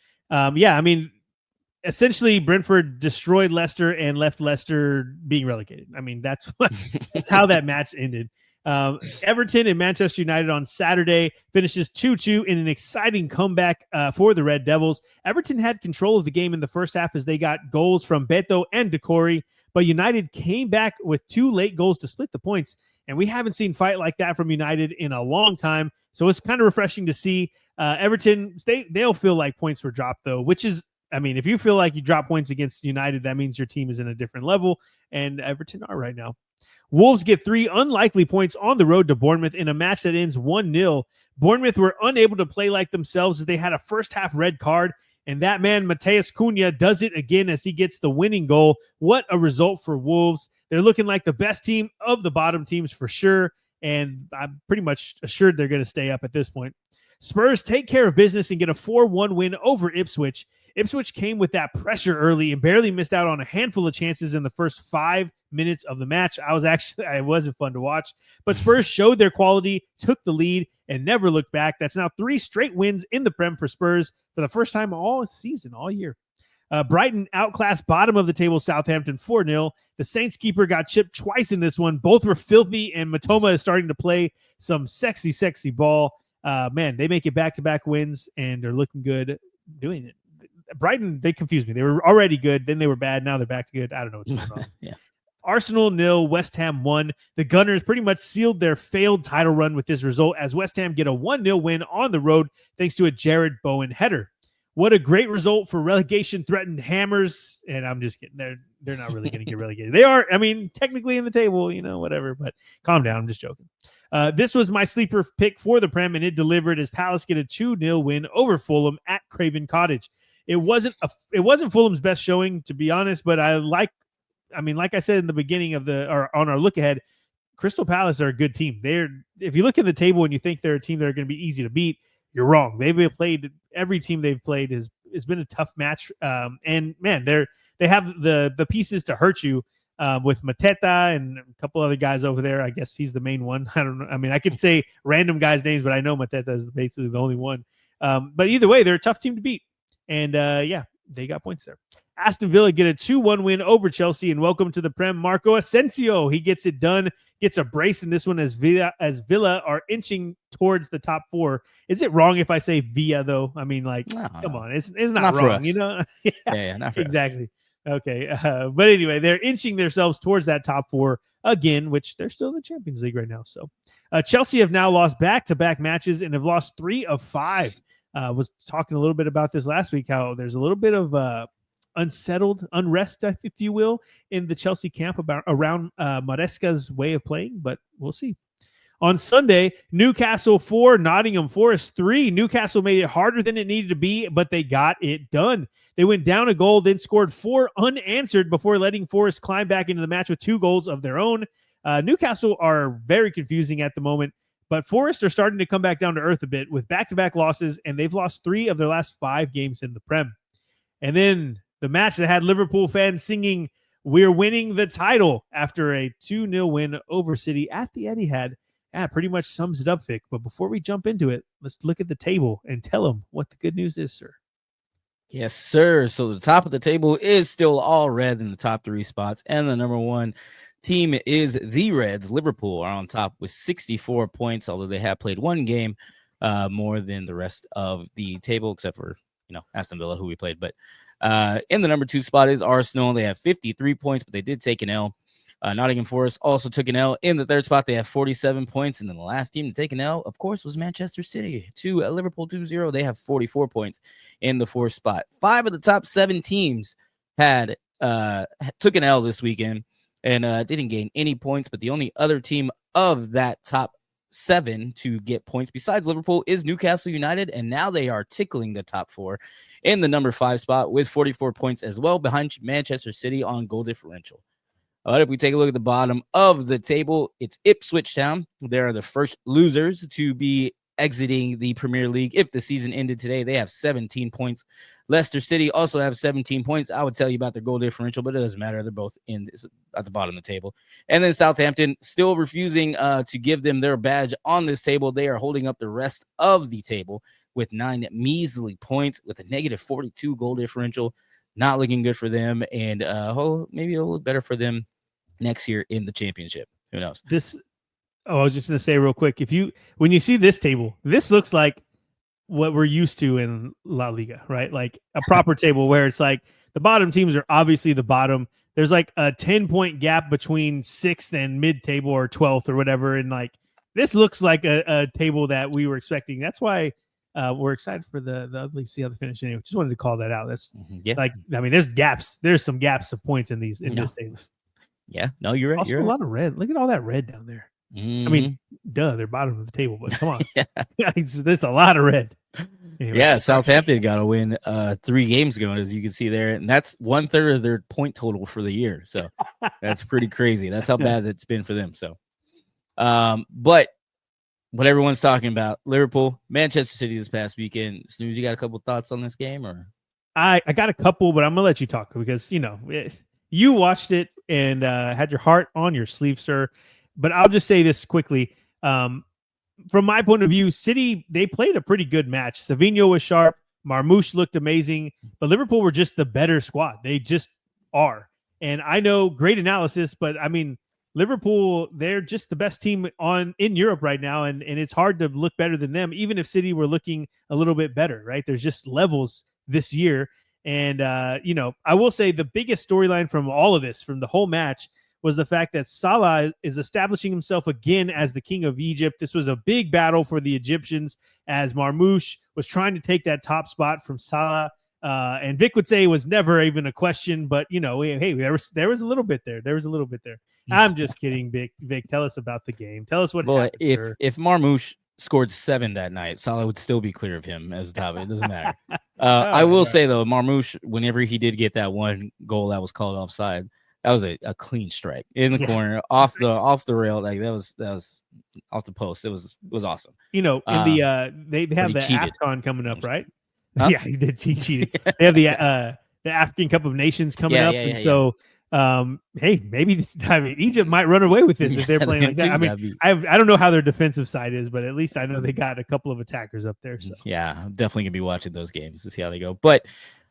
essentially, Brentford destroyed Leicester and left Leicester being relegated. I mean, that's how that match ended. Everton and Manchester United on Saturday finishes 2-2 in an exciting comeback for the Red Devils. Everton had control of the game in the first half as they got goals from Beto and Decore, but United came back with 2 late goals to split the points, and we haven't seen fight like that from United in a long time, so it's kind of refreshing to see. Everton, they'll feel like points were dropped, though, which is, I mean, if you feel like you drop points against United, that means your team is in a different level, and Everton are right now. Wolves get 3 unlikely points on the road to Bournemouth in a match that ends 1-0. Bournemouth were unable to play like themselves as they had a first half red card, and that man, Mateus Cunha, does it again as he gets the winning goal. What a result for Wolves. They're looking like the best team of the bottom teams for sure, and I'm pretty much assured they're going to stay up at this point. Spurs take care of business and get a 4-1 win over Ipswich. Ipswich came with that pressure early and barely missed out on a handful of chances in the first 5 minutes of the match. It wasn't fun to watch, but Spurs showed their quality, took the lead, and never looked back. That's now 3 straight wins in the Prem for Spurs for the first time all season, all year. Brighton outclassed bottom of the table Southampton 4-0. The Saints keeper got chipped twice in this one. Both were filthy, and Matoma is starting to play some sexy, sexy ball. Man, they make it back-to-back wins, and they're looking good doing it. Brighton, they confused me. They were already good, then they were bad, now they're back to good. I don't know what's going on. Yeah. Arsenal 0, West Ham 1. The Gunners pretty much sealed their failed title run with this result as West Ham get a 1-0 win on the road thanks to a Jared Bowen header. What a great result for relegation-threatened Hammers. And I'm just kidding. They're not really going to get relegated. They are, I mean, technically in the table, whatever, but calm down. I'm just joking. This was my sleeper pick for the Prem, and it delivered as Palace get a 2-0 win over Fulham at Craven Cottage. It wasn't Fulham's best showing, to be honest, but like I said in the beginning of on our look ahead, Crystal Palace are a good team. If you look at the table and you think they're a team that are going to be easy to beat, you're wrong. Every team they've played has been a tough match. And man, they have the pieces to hurt you with Mateta and a couple other guys over there. I guess he's the main one. I don't know. I mean, I could say random guys' names, but I know Mateta is basically the only one. But either way, they're a tough team to beat. And they got points there. Aston Villa get a 2-1 win over Chelsea, and welcome to the Prem, Marco Asensio. He gets it done, gets a brace in this one as Villa are inching towards the top 4. Is it wrong if I say Villa, though? I mean, come on. It's not wrong, Yeah, not for exactly. Us. Okay. But anyway, they're inching themselves towards that top 4 again, which they're still in the Champions League right now. So Chelsea have now lost back-to-back matches and have lost 3 of 5. Was talking a little bit about this last week, how there's a little bit of unrest, if you will, in the Chelsea camp around Maresca's way of playing, but we'll see. On Sunday, Newcastle 4, Nottingham Forest 3. Newcastle made it harder than it needed to be, but they got it done. They went down a goal, then scored 4 unanswered before letting Forest climb back into the match with 2 goals of their own. Newcastle are very confusing at the moment, but Forest are starting to come back down to earth a bit with back-to-back losses, and they've lost 3 of their last 5 games in the Prem. And then the match that had Liverpool fans singing, "We're winning the title," after a 2-0 win over City at the Etihad. Yeah, pretty much sums it up, Vic. But before we jump into it, let's look at the table and tell them what the good news is, sir. Yes, sir. So the top of the table is still all red in the top 3 spots, and the number 1 team is the Reds. Liverpool are on top with 64 points, although they have played 1 game more than the rest of the table, except for Aston Villa, who we played. But in the number 2 spot is Arsenal. They have 53 points, but they did take an L. Nottingham Forest also took an L. In the 3rd spot, they have 47 points. And then the last team to take an L, of course, was Manchester City. Liverpool 2-0. They have 44 points in the 4th spot. 5 of the top 7 teams took an L this weekend and didn't gain any points. But the only other team of that top 7 to get points besides Liverpool is Newcastle United, and now they are tickling the top 4 in the number 5 spot with 44 points as well, behind Manchester City on goal differential. But if we take a look at the bottom of the table, it's Ipswich Town. They're the first losers to be exiting the Premier League. If the season ended today, they have 17 points. Leicester City also have 17 points. I would tell you about their goal differential, but it doesn't matter. They're both at the bottom of the table. And then Southampton still refusing to give them their badge on this table. They are holding up the rest of the table with 9 measly points with a negative 42 goal differential. Not looking good for them, and maybe it'll look better for them next year in the championship. Who knows? I was just going to say real quick, when you see this table, this looks like what we're used to in La Liga, right? Like a proper table where it's like the bottom teams are obviously the bottom. There's like a 10-point gap between 6th and mid table or 12th or whatever. And like this looks like a table that we were expecting. That's why we're excited for the ugly see how they finish anyway. Just wanted to call that out. That's like, I mean, there's gaps. There's some gaps of points in this table. Yeah, no, you're right. Also, you're a right. lot of red. Look at all that red down there. I mean, duh, they're bottom of the table, but come on. There's a lot of red. Anyway, yeah, Southampton got to win 3 games going, as you can see there. And that's 1/3 of their point total for the year. So that's pretty crazy. That's how bad it's been for them. So, but what everyone's talking about, Liverpool, Manchester City this past weekend. Snooze, you got a couple thoughts on this game? Or I got a couple, but I'm going to let you talk because, you watched it and had your heart on your sleeve, sir. But I'll just say this quickly. From my point of view, City, they played a pretty good match. Savinho was sharp. Marmoush looked amazing. But Liverpool were just the better squad. They just are. And I know, great analysis, but I mean, Liverpool, they're just the best team in Europe right now. And it's hard to look better than them, even if City were looking a little bit better, right? There's just levels this year. And, I will say the biggest storyline from all of this, from the whole match, was the fact that Salah is establishing himself again as the king of Egypt. This was a big battle for the Egyptians as Marmoush was trying to take that top spot from Salah. And Vic would say it was never even a question, but hey, there was a little bit there. There was a little bit there. I'm just kidding, Vic. Vic, tell us about the game. Tell us what happened. If Marmoush scored 7 that night, Salah would still be clear of him as the top. It doesn't matter. I will say though, Marmoush, whenever he did get that one goal that was called offside, that was a clean strike in the corner, off the rail. Like that was off the post. It was awesome. In the they have the AFCON coming up, right? Huh? Yeah, he did cheat. They have the African Cup of Nations coming up, so hey, maybe Egypt might run away with this if they're playing like that. I mean, I don't know how their defensive side is, but at least I know they got a couple of attackers up there. So yeah, I'm definitely gonna be watching those games to see how they go. But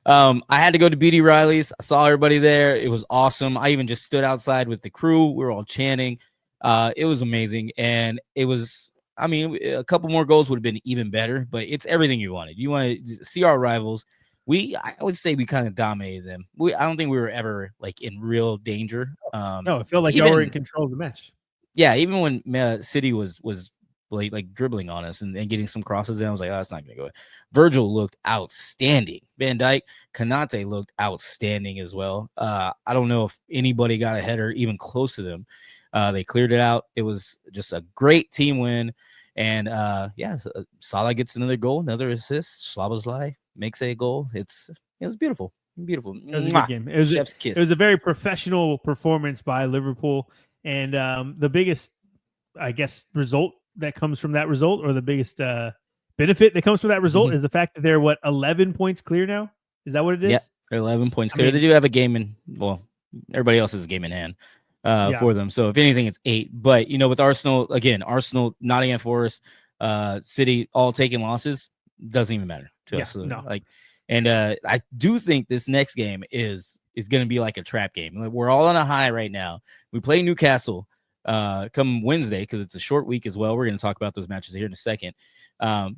I had to go to BD Riley's. I saw everybody there. It was awesome. I even just stood outside with the crew. We were all chanting. It was amazing, and it was. I mean, a couple more goals would have been even better, but it's everything you wanted. You want to see our rivals. I would say we kind of dominated them. I don't think we were ever like in real danger. No, it felt like y'all were in control of the match. Yeah, even when City was like dribbling on us and getting some crosses in, I was like, oh, that's not gonna go. Virgil looked outstanding. Van Dijk, Konate looked outstanding as well. I don't know if anybody got a header even close to them. They cleared it out. It was just a great team win. And Salah gets another goal, another assist. Szoboszlai makes a goal. It was beautiful. Beautiful. It was a good game. It was a very professional performance by Liverpool. And the biggest, I guess, result that comes from that result, or the biggest benefit that comes from that result, is the fact that they're 11 points clear now. Is that what it is? Yeah, they're 11 points clear. They do have a game in. Well, everybody else has a game in hand for them. So if anything, it's 8. But with Arsenal, Nottingham Forest, City, all taking losses, doesn't even matter to us. So, no. And I do think this next game is going to be like a trap game. Like, we're all on a high right now. We play Newcastle come Wednesday because it's a short week as well. We're going to talk about those matches here in a second.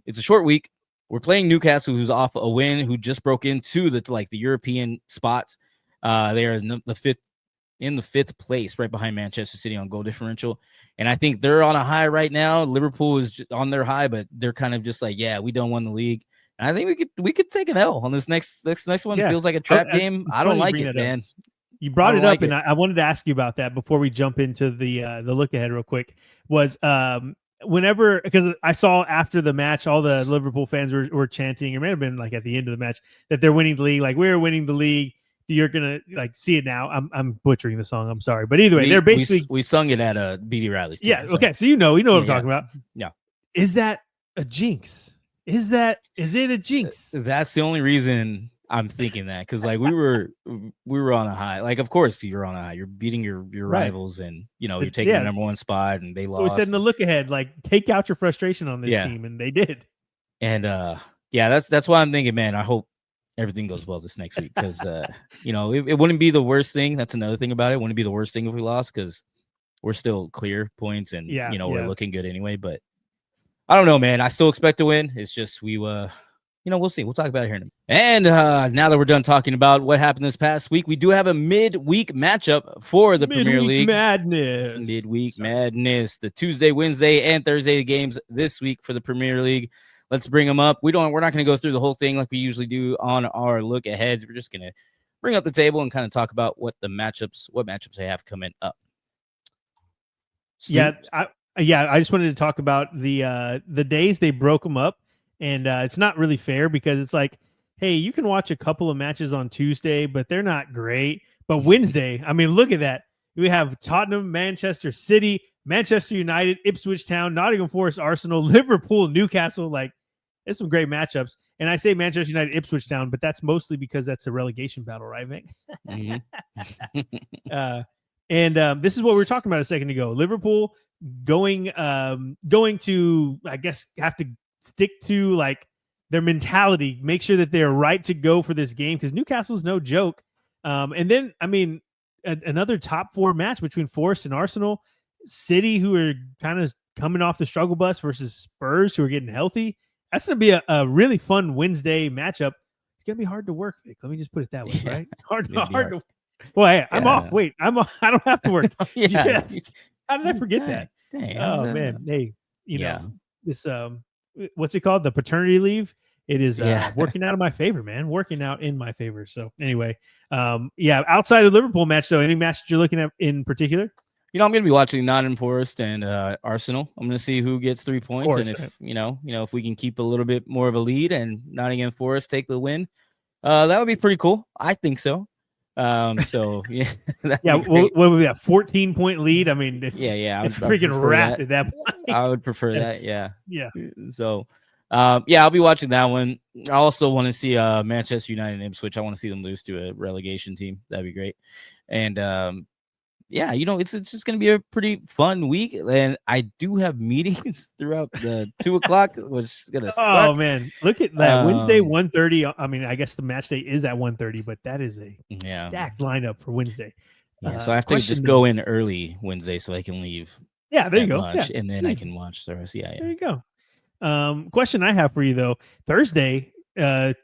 It's a short week. We're playing Newcastle, who's off a win, who just broke into the European spots. They are in the fifth place, right behind Manchester City on goal differential. And I think they're on a high right now. Liverpool is on their high, but they're kind of just like, yeah, we don't win the league. And I think we could take an L on this next one. Yeah. Feels like a trap game. I don't like it, man. You brought it up, and I wanted to ask you about that before we jump into the look ahead real quick. Was whenever, because I saw after the match, all the Liverpool fans were chanting. It may have been at the end of the match that they're winning the league. Like, we're winning the league. You're gonna see it now. I'm butchering the song. I'm sorry, but either way, they're basically we sung it at BD Riley's. Yeah. So. Okay. So you know what I'm talking about. Yeah. Is that a jinx? Is it a jinx? That's the only reason I'm thinking that, because we were on a high. Like, of course you're on a high. You're beating your rivals, and you're taking the number 1 spot, and they lost. So we said in the look ahead, take out your frustration on this team, and they did. And that's why I'm thinking, man. I hope everything goes well this next week, because it wouldn't be the worst thing. That's another thing about it. It wouldn't be the worst thing if we lost, because we're still clear points, and we're yeah. looking good anyway. But I don't know, man. I still expect to win. It's just we'll see. We'll talk about it here in a minute. And now that we're done talking about what happened this past week, we do have a midweek matchup for the Premier League. Midweek madness. The Tuesday, Wednesday, and Thursday games this week for the Premier League. Let's bring them up. We're not going to go through the whole thing like we usually do on our look aheads. We're just going to bring up the table and kind of talk about what matchups they have coming up. Snoop? I just wanted to talk about the days they broke them up, and it's not really fair because it's like, hey, you can watch a couple of matches on Tuesday, but they're not great. But Wednesday, I mean, look at that. We have Tottenham, Manchester City, Manchester United, Ipswich Town, Nottingham Forest, Arsenal, Liverpool, Newcastle. Like, it's some great matchups. And I say Manchester United, Ipswich Town, but that's mostly because that's a relegation battle, right, Vic? Mm-hmm. And this is what we were talking about a second ago. Liverpool going to, I guess, have to stick to like their mentality, make sure that they're right to go for this game because Newcastle's no joke. And then, I mean, another top 4 match between Forest and Arsenal, City, who are kind of coming off the struggle bus, versus Spurs, who are getting healthy. That's going to be a really fun Wednesday matchup. It's going to be hard to work, Vic. Let me just put it that way, right? Hard to. Well, hey, I'm off. Wait, I'm off. I don't have to work. Yes. How did I forget that? Dang, man. Hey, know, this what's it called? The paternity leave. It is working out in my favor, man. Working out in my favor. So anyway, outside of Liverpool match, though, any match that you're looking at in particular? I'm going to be watching Nottingham Forest and Arsenal. I'm going to see who gets 3 points, and if if we can keep a little bit more of a lead and Nottingham Forest take the win, that would be pretty cool. I think so. So yeah, what would be that 14-point lead? I mean, it's it's freaking wrapped at that point. I would prefer that. Yeah. So, I'll be watching that one. I also want to see Manchester United and Ipswich. I want to see them lose to a relegation team. That'd be great. And it's just going to be a pretty fun week. And I do have meetings throughout the 2:00, which is going to suck. Oh, man. Look at that. Wednesday, 1:30. I mean, I guess the match day is at 1:30, but that is a stacked lineup for Wednesday. Yeah, so I have to just go in early Wednesday so I can leave. Yeah, there you go. Lunch, and then I can watch the rest. Yeah. There you go. Question I have for you, though. Thursday,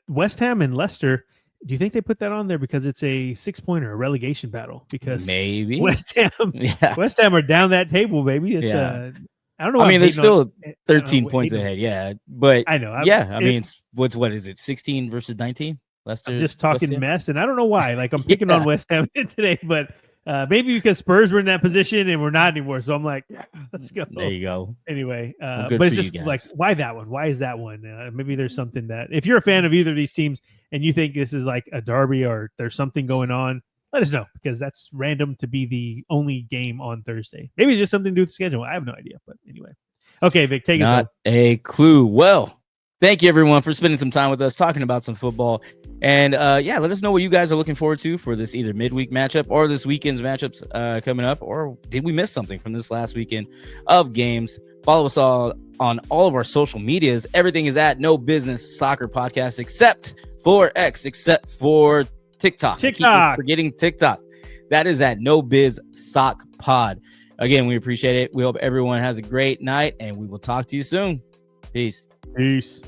West Ham and Leicester. Do you think they put that on there because it's a 6-pointer, a relegation battle? Because maybe West Ham are down that table, baby. It's I don't know. I mean, they're still 13 points ahead. Yeah, but I know. I mean, what is it? 16 versus 19. Leicester. I'm just talking mess, and I don't know why. Like I'm picking on West Ham today, but maybe because Spurs were in that position and we're not anymore. So I'm like, let's go. There you go. Anyway, but it's just like, why that one? Why is that one? Maybe there's something that if you're a fan of either of these teams and you think this is like a derby or there's something going on, let us know because that's random to be the only game on Thursday. Maybe it's just something to do with the schedule. I have no idea. But anyway. Okay, Vic, take us home. Not a clue. Well, thank you, everyone, for spending some time with us talking about some football. And, let us know what you guys are looking forward to for this either midweek matchup or this weekend's matchups coming up. Or did we miss something from this last weekend of games? Follow us all on all of our social medias. Everything is at No Business Soccer Podcast except for X, except for TikTok. I keep forgetting TikTok. That is at No Biz Sock Pod. Again, we appreciate it. We hope everyone has a great night, and we will talk to you soon. Peace. Peace.